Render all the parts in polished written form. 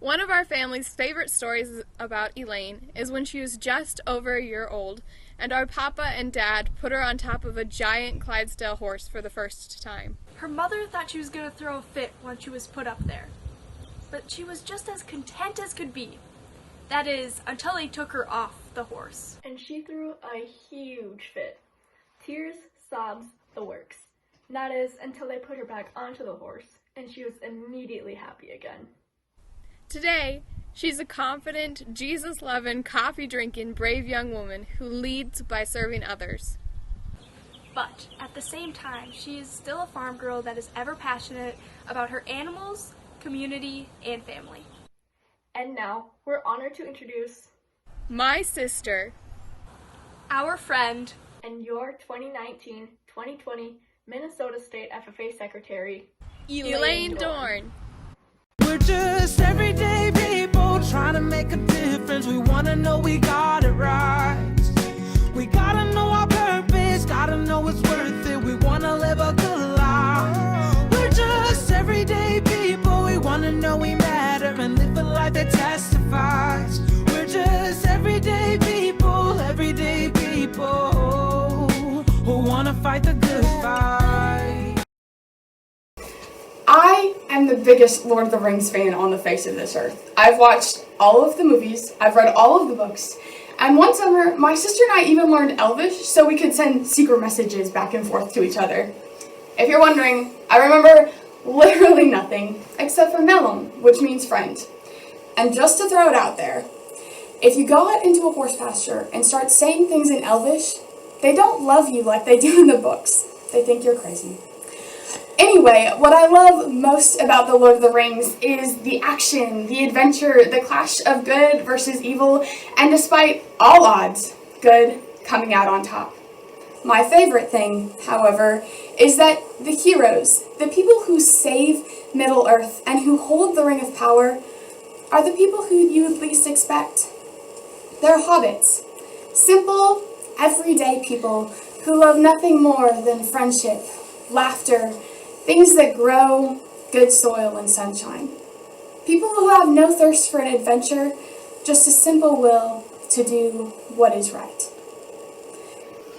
One of our family's favorite stories about Elaine is when she was just over a year old, and our papa and dad put her on top of a giant Clydesdale horse for the first time. Her mother thought she was going to throw a fit when she was put up there, but she was just as content as could be. That is, until they took her off the horse. And she threw a huge fit. Tears, sobs, the works. That is, until they put her back onto the horse, and she was immediately happy again. Today, she's a confident, Jesus-loving, coffee-drinking, brave young woman who leads by serving others. But at the same time, she is still a farm girl that is ever passionate about her animals, community, and family. And now, we're honored to introduce My sister, our friend, and your 2019-2020 Minnesota State FFA Secretary, Elaine Dorn. We're just everyday people trying to make a difference. We want to know we got it right. We gotta know our purpose, gotta know it's worth it. We want to live a good life. We're just everyday people. We want to know we matter and live a life that testifies. We're just everyday people who want to fight the good fight. I am the biggest Lord of the Rings fan on the face of this earth. I've watched all of the movies, I've read all of the books, and one summer, my sister and I even learned Elvish so we could send secret messages back and forth to each other. If you're wondering, I remember literally nothing except for Mellum, which means friend. And just to throw it out there, if you go out into a horse pasture and start saying things in Elvish, they don't love you like they do in the books. They think you're crazy. Anyway, what I love most about The Lord of the Rings is the action, the adventure, the clash of good versus evil, and despite all odds, good coming out on top. My favorite thing, however, is that the heroes, the people who save Middle-earth and who hold the Ring of Power, are the people who you would least expect. They're hobbits, simple, everyday people who love nothing more than friendship, laughter, things that grow, good soil and sunshine. People who have no thirst for an adventure, just a simple will to do what is right.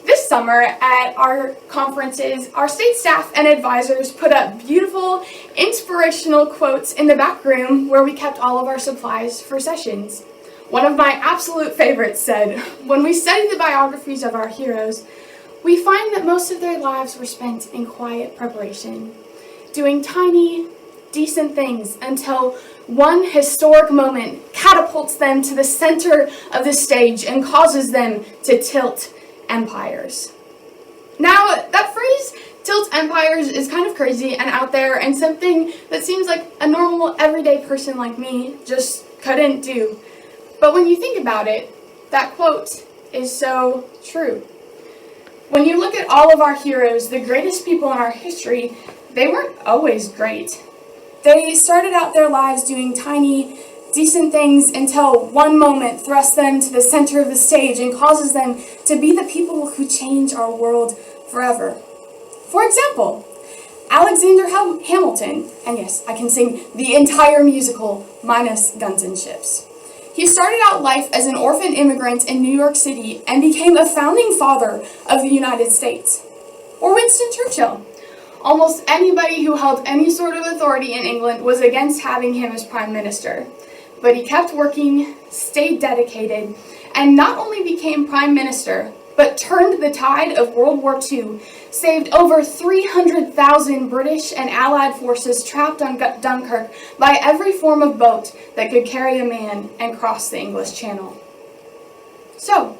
This summer at our conferences, our state staff and advisors put up beautiful, inspirational quotes in the back room where we kept all of our supplies for sessions. One of my absolute favorites said, "When we study the biographies of our heroes, we find that most of their lives were spent in quiet preparation, doing tiny, decent things until one historic moment catapults them to the center of the stage and causes them to tilt empires." Now, that phrase, tilt empires, is kind of crazy and out there and something that seems like a normal, everyday person like me just couldn't do. But when you think about it, that quote is so true. When you look at all of our heroes, the greatest people in our history, they weren't always great. They started out their lives doing tiny, decent things until one moment thrusts them to the center of the stage and causes them to be the people who change our world forever. For example, Alexander Hamilton, and yes, I can sing the entire musical minus guns and ships. He started out life as an orphan immigrant in New York City and became a founding father of the United States. Or Winston Churchill. Almost anybody who held any sort of authority in England was against having him as prime minister. But he kept working, stayed dedicated, and not only became prime minister, but turned the tide of World War II, saved over 300,000 British and Allied forces trapped on Dunkirk by every form of boat that could carry a man and cross the English Channel. So,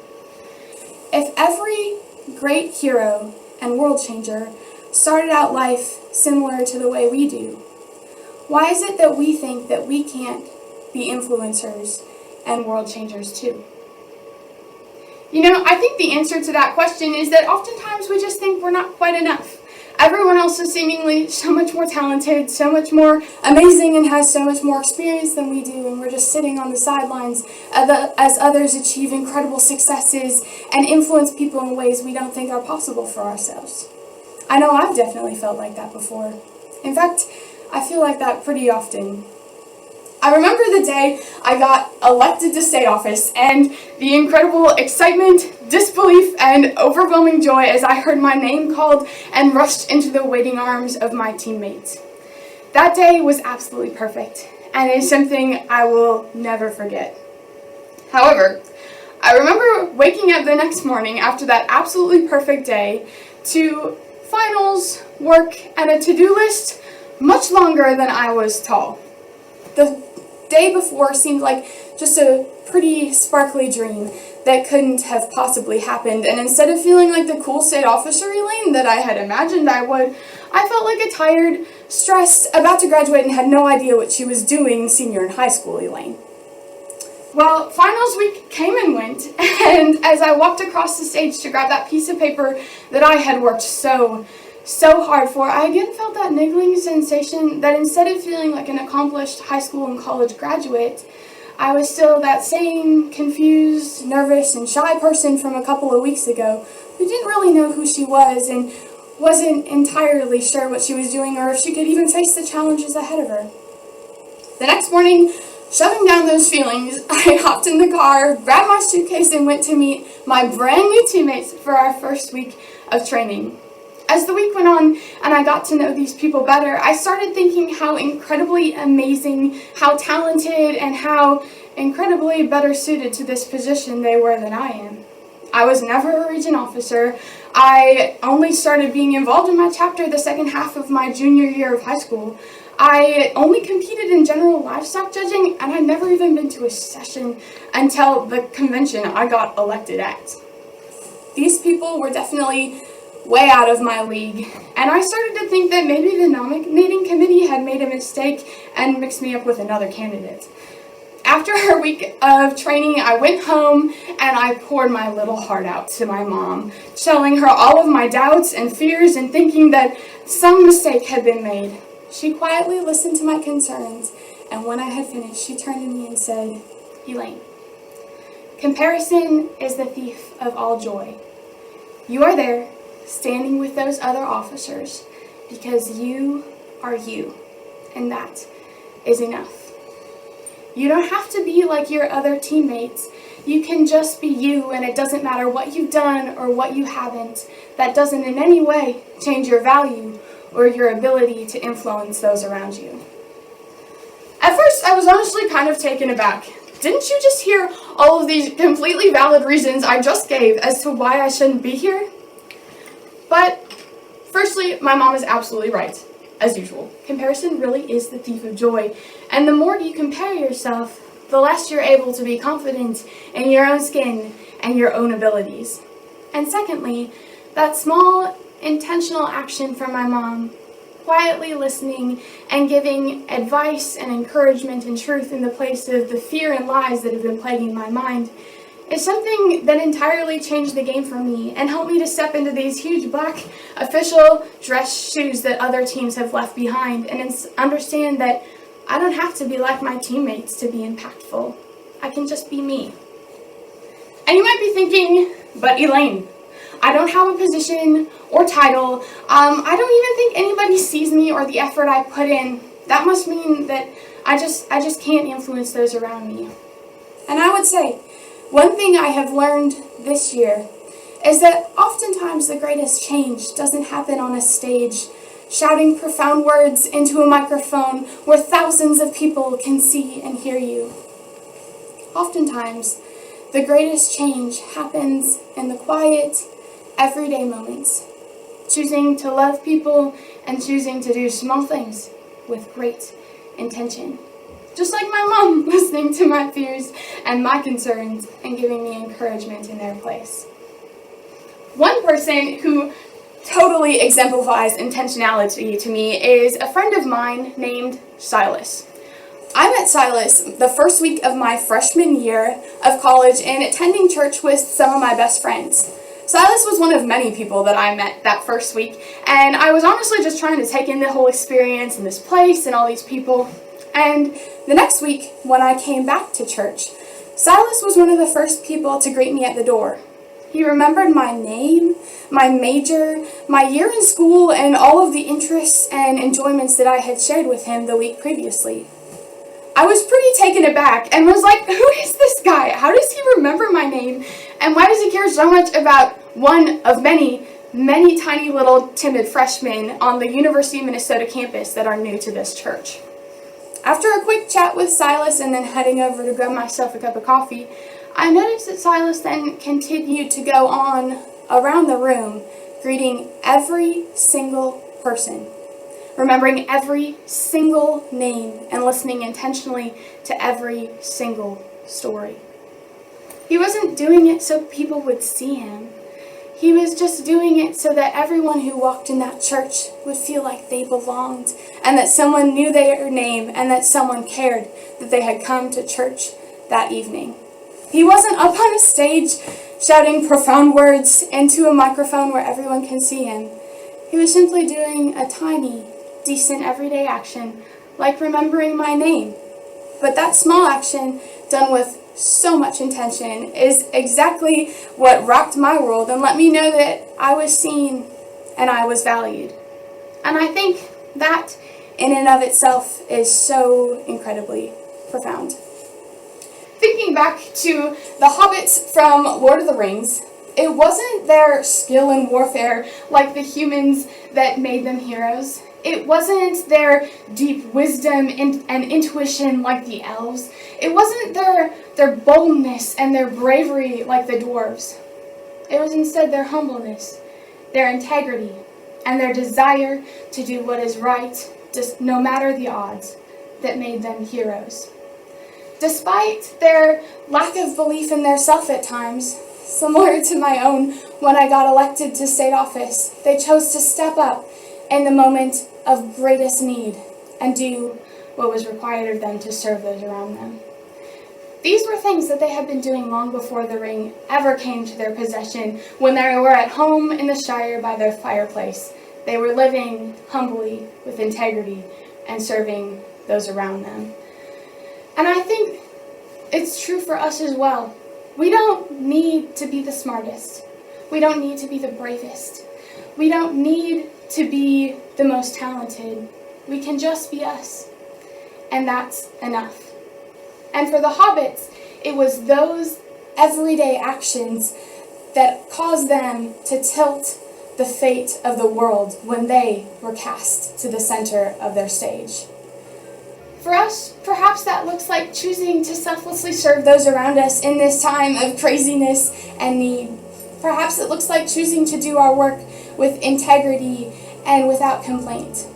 if every great hero and world changer started out life similar to the way we do, why is it that we think that we can't be influencers and world changers too? You know, I think the answer to that question is that oftentimes we just think we're not quite enough. Everyone else is seemingly so much more talented, so much more amazing, and has so much more experience than we do, and we're just sitting on the sidelines as others achieve incredible successes and influence people in ways we don't think are possible for ourselves. I know I've definitely felt like that before. In fact, I feel like that pretty often. I remember the day I got elected to state office and the incredible excitement, disbelief, and overwhelming joy as I heard my name called and rushed into the waiting arms of my teammates. That day was absolutely perfect, and is something I will never forget. However, I remember waking up the next morning after that absolutely perfect day to finals, work, and a to-do list much longer than I was tall. The day before seemed like just a pretty sparkly dream that couldn't have possibly happened, and instead of feeling like the cool state officer Elaine that I had imagined I would, I felt like a tired, stressed, about to graduate and had no idea what she was doing senior in high school Elaine. Well, finals week came and went, and as I walked across the stage to grab that piece of paper that I had worked so hard for, I again felt that niggling sensation that instead of feeling like an accomplished high school and college graduate, I was still that same confused, nervous, and shy person from a couple of weeks ago who didn't really know who she was and wasn't entirely sure what she was doing or if she could even face the challenges ahead of her. The next morning, shoving down those feelings, I hopped in the car, grabbed my suitcase, and went to meet my brand new teammates for our first week of training. As the week went on and I got to know these people better, I started thinking how incredibly amazing, how talented, and how incredibly better suited to this position they were than I am. I was never a region officer. I only started being involved in my chapter the second half of my junior year of high school. I only competed in general livestock judging, and I'd never even been to a session until the convention I got elected at. These people were definitely way out of my league, and I started to think that maybe the nominating committee had made a mistake and mixed me up with another candidate. After a week of training, I went home and I poured my little heart out to my mom, telling her all of my doubts and fears and thinking that some mistake had been made. She quietly listened to my concerns, and when I had finished, she turned to me and said, "Elaine, comparison is the thief of all joy. You are there, standing with those other officers, because you are you, and that is enough. You don't have to be like your other teammates. You can just be you, and it doesn't matter what you've done or what you haven't. That doesn't in any way change your value or your ability to influence those around you." At first, I was honestly kind of taken aback. Didn't you just hear all of these completely valid reasons I just gave as to why I shouldn't be here? But firstly, my mom is absolutely right. As usual, comparison really is the thief of joy, and the more you compare yourself, the less you're able to be confident in your own skin and your own abilities. And secondly, that small, intentional action from my mom, quietly listening and giving advice and encouragement and truth in the place of the fear and lies that have been plaguing my mind, is something that entirely changed the game for me and helped me to step into these huge black official dress shoes that other teams have left behind and understand that I don't have to be like my teammates to be impactful. I can just be me. And you might be thinking, but Elaine, I don't have a position or title. I don't even think anybody sees me or the effort I put in. That must mean that I just can't influence those around me. And I would say, one thing I have learned this year is that oftentimes the greatest change doesn't happen on a stage, shouting profound words into a microphone where thousands of people can see and hear you. Oftentimes, the greatest change happens in the quiet, everyday moments, choosing to love people and choosing to do small things with great intention. Just like my mom, listening to my fears and my concerns and giving me encouragement in their place. One person who totally exemplifies intentionality to me is a friend of mine named Silas. I met Silas the first week of my freshman year of college and attending church with some of my best friends. Silas was one of many people that I met that first week, and I was honestly just trying to take in the whole experience and this place and all these people. And the next week, when I came back to church, Silas was one of the first people to greet me at the door. He remembered my name, my major, my year in school, and all of the interests and enjoyments that I had shared with him the week previously. I was pretty taken aback and was like, who is this guy? How does he remember my name? And why does he care so much about one of many, many tiny little timid freshmen on the University of Minnesota campus that are new to this church? After a quick chat with Silas and then heading over to grab myself a cup of coffee, I noticed that Silas then continued to go on around the room, greeting every single person, remembering every single name, and listening intentionally to every single story. He wasn't doing it so people would see him. He was just doing it so that everyone who walked in that church would feel like they belonged, and that someone knew their name, and that someone cared that they had come to church that evening. He wasn't up on a stage shouting profound words into a microphone where everyone can see him. He was simply doing a tiny, decent everyday action, like remembering my name. But that small action, done with so much intention, is exactly what rocked my world and let me know that I was seen and I was valued. And I think that in and of itself is so incredibly profound. Thinking back to the hobbits from Lord of the Rings, it wasn't their skill in warfare like the humans that made them heroes. It wasn't their deep wisdom and intuition like the elves. It wasn't their boldness and their bravery like the dwarves. It was instead their humbleness, their integrity, and their desire to do what is right, just no matter the odds, that made them heroes. Despite their lack of belief in their self at times, similar to my own when I got elected to state office, they chose to step up in the moment of greatest need and do what was required of them to serve those around them. These were things that they had been doing long before the ring ever came to their possession. When they were at home in the Shire by their fireplace, they were living humbly with integrity and serving those around them. And I think it's true for us as well. We don't need to be the smartest. We don't need to be the bravest. We don't need to be the most talented. We can just be us. And that's enough. And for the hobbits, it was those everyday actions that caused them to tilt the fate of the world when they were cast to the center of their stage. For us, perhaps that looks like choosing to selflessly serve those around us in this time of craziness and need. Perhaps it looks like choosing to do our work with integrity and without complaint.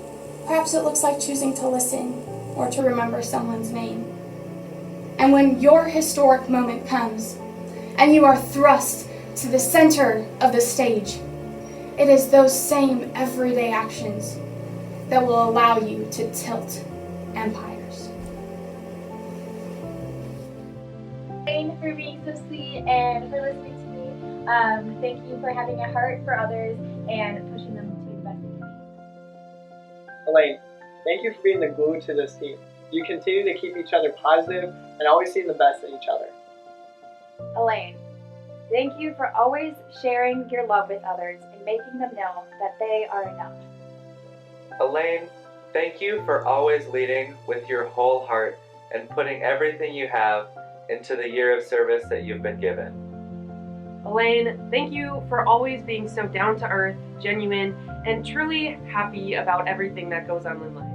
Perhaps it looks like choosing to listen or to remember someone's name. And when your historic moment comes and you are thrust to the center of the stage, it is those same everyday actions that will allow you to tilt empires. Elaine, for being so sweet and for listening to me. Thank you for having a heart for others and pushing them to the best they can be. Elaine, thank you for being the glue to this team. You continue to keep each other positive and always seeing the best in each other. Elaine, thank you for always sharing your love with others and making them know that they are enough. Elaine, thank you for always leading with your whole heart and putting everything you have into the year of service that you've been given. Elaine, thank you for always being so down to earth, genuine, and truly happy about everything that goes on in life.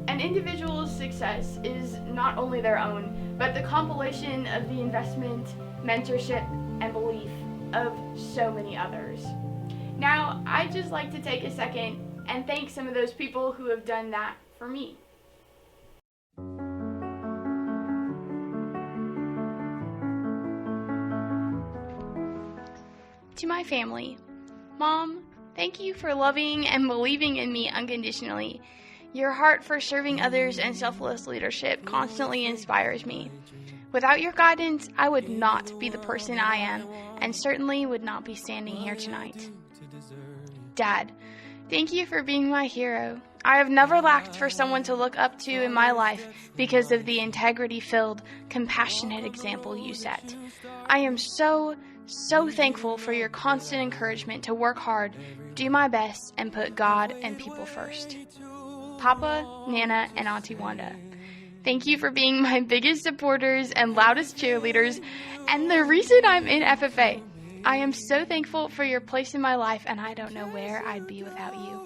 An individual's success is not only their own, but the compilation of the investment, mentorship, and belief of so many others. Now, I'd just like to take a second and thank some of those people who have done that for me. To my family, Mom, thank you for loving and believing in me unconditionally. Your heart for serving others and selfless leadership constantly inspires me. Without your guidance, I would not be the person I am, and certainly would not be standing here tonight. Dad, thank you for being my hero. I have never lacked for someone to look up to in my life because of the integrity-filled, compassionate example you set. I am so thankful for your constant encouragement to work hard, do my best, and put God and people first. Papa, Nana, and Auntie Wanda. Thank you for being my biggest supporters and loudest cheerleaders, and the reason I'm in FFA. I am so thankful for your place in my life, and I don't know where I'd be without you.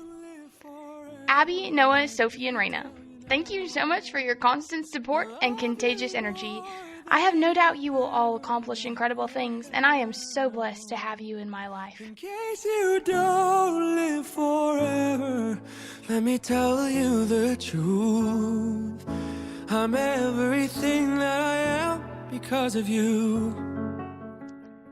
Abby, Noah, Sophie, and Raina, thank you so much for your constant support and contagious energy. I have no doubt you will all accomplish incredible things, and I am so blessed to have you in my life. In case you don't live forever, let me tell you the truth. I'm everything that I am because of you.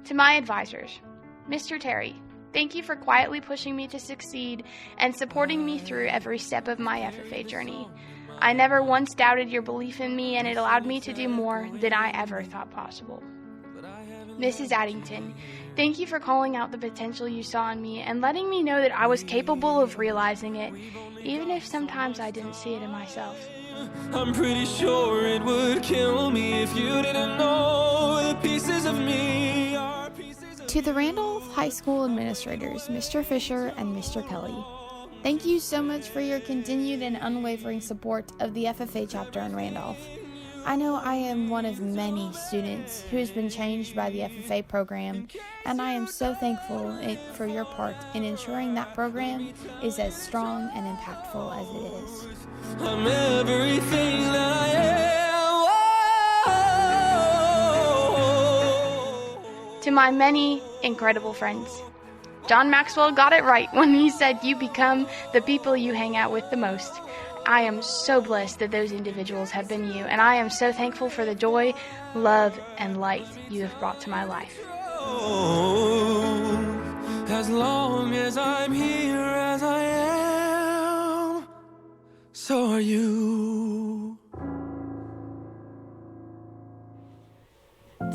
To my advisors, Mr. Terry, thank you for quietly pushing me to succeed and supporting me through every step of my FFA journey. I never once doubted your belief in me, and it allowed me to do more than I ever thought possible. Mrs. Addington, thank you for calling out the potential you saw in me and letting me know that I was capable of realizing it, even if sometimes I didn't see it in myself. I'm pretty sure it would kill me if you didn't know the pieces of me are pieces of To the Randolph High School administrators, Mr. Fisher and Mr. Kelly, thank you so much for your continued and unwavering support of the FFA chapter in Randolph. I know I am one of many students who has been changed by the FFA program, and I am so thankful for your part in ensuring that program is as strong and impactful as it is. I'm everything that I am. To my many incredible friends, John Maxwell got it right when he said you become the people you hang out with the most. I am so blessed that those individuals have been you, and I am so thankful for the joy, love, and light you have brought to my life. As long as I'm here as I am, so are you.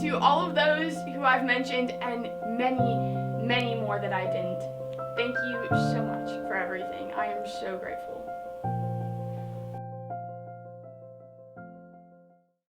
To all of those who I've mentioned and many, many more that I didn't, thank you so much for everything. I am so grateful.